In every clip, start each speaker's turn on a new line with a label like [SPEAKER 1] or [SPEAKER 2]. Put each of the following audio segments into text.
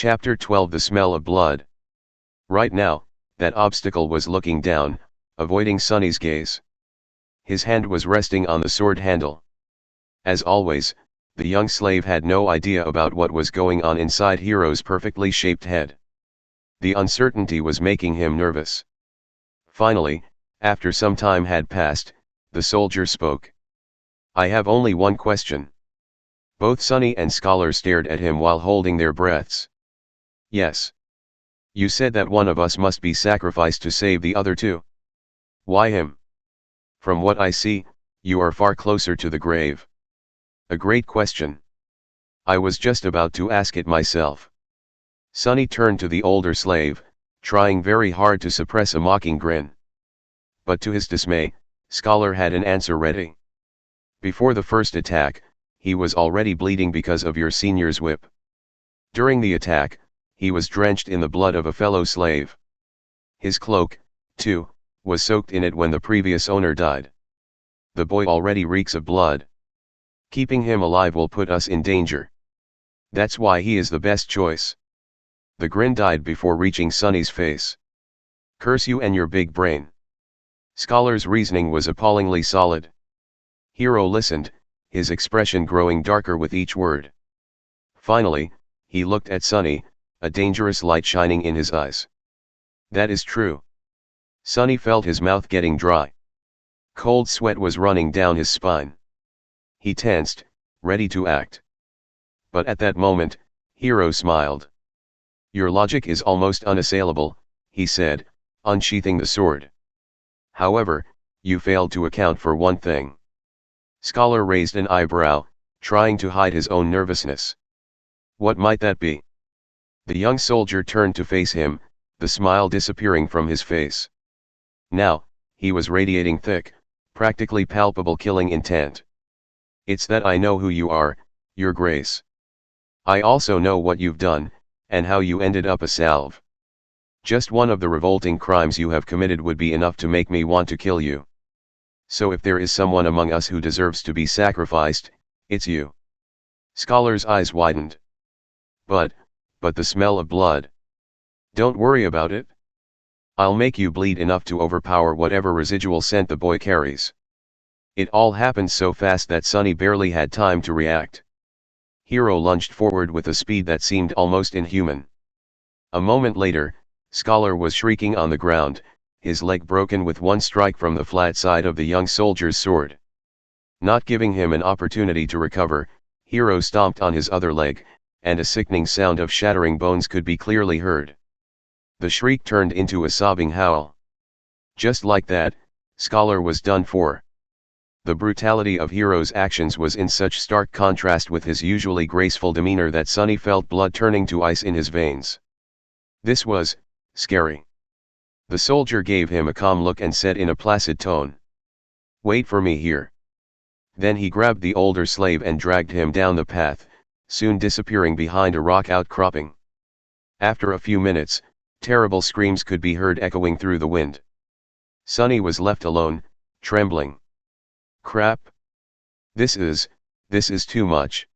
[SPEAKER 1] Chapter 12 The Smell of Blood. Right now, that obstacle was looking down, avoiding Sonny's gaze. His hand was resting on the sword handle. As always, the young slave had no idea about what was going on inside Hiro's perfectly shaped head. The uncertainty was making him nervous. Finally, after some time had passed, the soldier spoke. "I have only one question." Both Sonny and Scholar stared at him while holding their breaths. "Yes. You said that one of us must be sacrificed to save the other two. Why him? From what I see, you are far closer to the grave." "A great question. I was just about to ask it myself." Sonny turned to the older slave, trying very hard to suppress a mocking grin. But to his dismay, Scholar had an answer ready. "Before the first attack, he was already bleeding because of your senior's whip. During the attack, he was drenched in the blood of a fellow slave. His cloak, too, was soaked in it when the previous owner died. The boy already reeks of blood. Keeping him alive will put us in danger. That's why he is the best choice." The grin died before reaching Sonny's face. "Curse you and your big brain." Scholar's reasoning was appallingly solid. Hiro listened, his expression growing darker with each word. Finally, he looked at Sonny, a dangerous light shining in his eyes. "That is true." Sonny felt his mouth getting dry. Cold sweat was running down his spine. He tensed, ready to act. But at that moment, Hiro smiled. "Your logic is almost unassailable," he said, unsheathing the sword. "However, you failed to account for one thing." Scholar raised an eyebrow, trying to hide his own nervousness. "What might that be?" The young soldier turned to face him, the smile disappearing from his face. Now, he was radiating thick, practically palpable killing intent. "It's that I know who you are, Your Grace. I also know what you've done, and how you ended up a salve. Just one of the revolting crimes you have committed would be enough to make me want to kill you. So if there is someone among us who deserves to be sacrificed, it's you." Scholar's eyes widened. But the smell of blood. "Don't worry about it. I'll make you bleed enough to overpower whatever residual scent the boy carries." It all happened so fast that Sonny barely had time to react. Hiro lunged forward with a speed that seemed almost inhuman. A moment later, Scholar was shrieking on the ground, his leg broken with one strike from the flat side of the young soldier's sword. Not giving him an opportunity to recover, Hiro stomped on his other leg, and a sickening sound of shattering bones could be clearly heard. The shriek turned into a sobbing howl. Just like that, Scholar was done for. The brutality of Hiro's actions was in such stark contrast with his usually graceful demeanor that Sonny felt blood turning to ice in his veins. This was scary. The soldier gave him a calm look and said in a placid tone, "Wait for me here." Then he grabbed the older slave and dragged him down the path, soon disappearing behind a rock outcropping. After a few minutes, terrible screams could be heard echoing through the wind. Sonny was left alone, trembling. Crap! This is too much.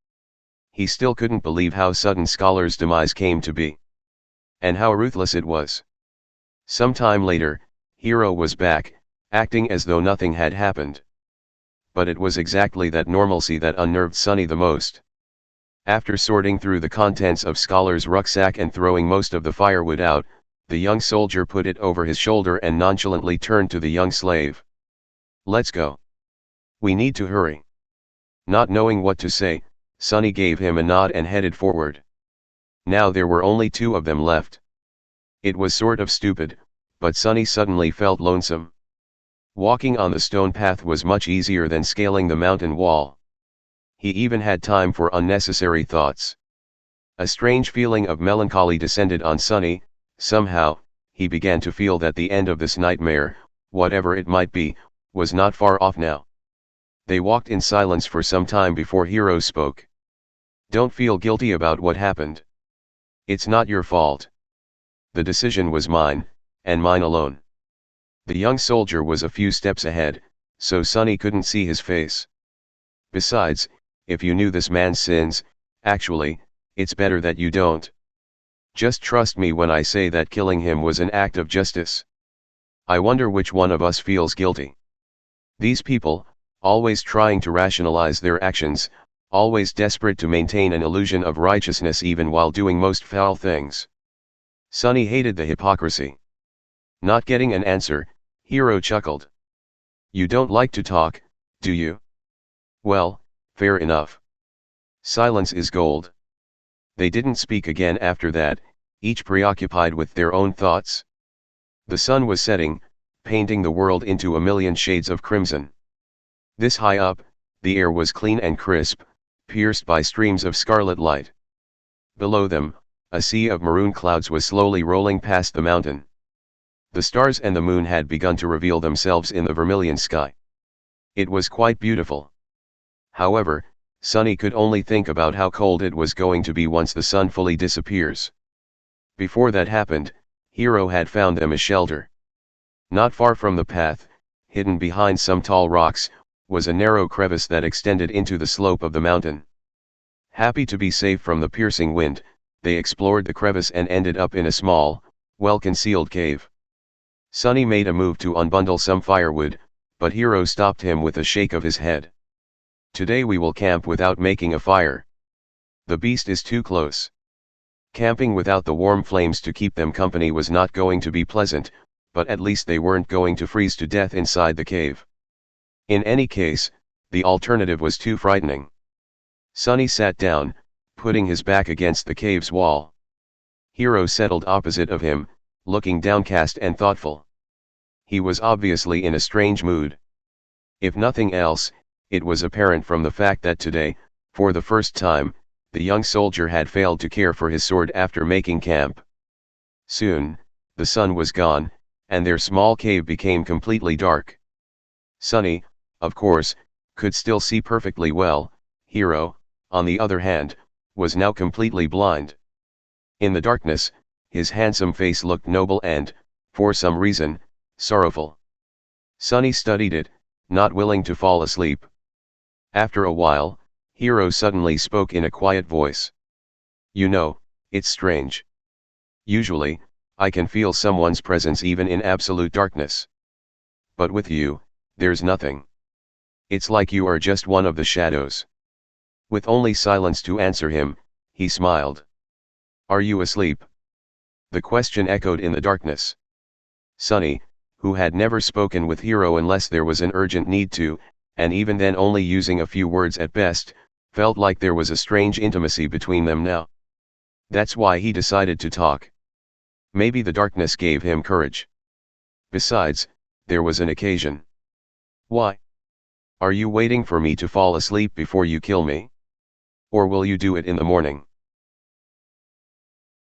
[SPEAKER 1] He still couldn't believe how sudden Scholar's demise came to be. And how ruthless it was. Some time later, Hiro was back, acting as though nothing had happened. But it was exactly that normalcy that unnerved Sonny the most. After sorting through the contents of Scholar's rucksack and throwing most of the firewood out, the young soldier put it over his shoulder and nonchalantly turned to the young slave. "Let's go. We need to hurry." Not knowing what to say, Sonny gave him a nod and headed forward. Now there were only two of them left. It was sort of stupid, but Sonny suddenly felt lonesome. Walking on the stone path was much easier than scaling the mountain wall. He even had time for unnecessary thoughts. A strange feeling of melancholy descended on Sonny. Somehow, he began to feel that the end of this nightmare, whatever it might be, was not far off now. They walked in silence for some time before Hiro spoke. "Don't feel guilty about what happened. It's not your fault. The decision was mine, and mine alone." The young soldier was a few steps ahead, so Sonny couldn't see his face. "Besides, if you knew this man's sins, actually, it's better that you don't." Just trust me when I say that killing him was an act of justice. I wonder which one of us feels guilty. These people, always trying to rationalize their actions, always desperate to maintain an illusion of righteousness even while doing most foul things. Sunny hated the hypocrisy. Not getting an answer, Hiro chuckled. You don't like to talk, do you? Well, fair enough. Silence is gold. They didn't speak again after that, each preoccupied with their own thoughts. The sun was setting, painting the world into a million shades of crimson. This high up, the air was clean and crisp, pierced by streams of scarlet light. Below them, a sea of maroon clouds was slowly rolling past the mountain. The stars and the moon had begun to reveal themselves in the vermilion sky. It was quite beautiful. However, Sunny could only think about how cold it was going to be once the sun fully disappears. Before that happened, Hiro had found them a shelter. Not far from the path, hidden behind some tall rocks, was a narrow crevice that extended into the slope of the mountain. Happy to be safe from the piercing wind, they explored the crevice and ended up in a small, well-concealed cave. Sunny made a move to unbundle some firewood, but Hiro stopped him with a shake of his head. Today we will camp without making a fire. The beast is too close. Camping without the warm flames to keep them company was not going to be pleasant, but at least they weren't going to freeze to death inside the cave. In any case, the alternative was too frightening. Sunny sat down, putting his back against the cave's wall. Hiro settled opposite of him, looking downcast and thoughtful. He was obviously in a strange mood. If nothing else, it was apparent from the fact that today, for the first time, the young soldier had failed to care for his sword after making camp. Soon, the sun was gone, and their small cave became completely dark. Sunny, of course, could still see perfectly well. Hiro, on the other hand, was now completely blind. In the darkness, his handsome face looked noble and, for some reason, sorrowful. Sunny studied it, not willing to fall asleep. After a while, Hiro suddenly spoke in a quiet voice. You know, it's strange. Usually, I can feel someone's presence even in absolute darkness. But with you, there's nothing. It's like you are just one of the shadows. With only silence to answer him, he smiled. Are you asleep? The question echoed in the darkness. Sunny, who had never spoken with Hiro unless there was an urgent need to, and even then only using a few words at best, felt like there was a strange intimacy between them now. That's why he decided to talk. Maybe the darkness gave him courage. Besides, there was an occasion. Why? Are you waiting for me to fall asleep before you kill me? Or will you do it in the morning?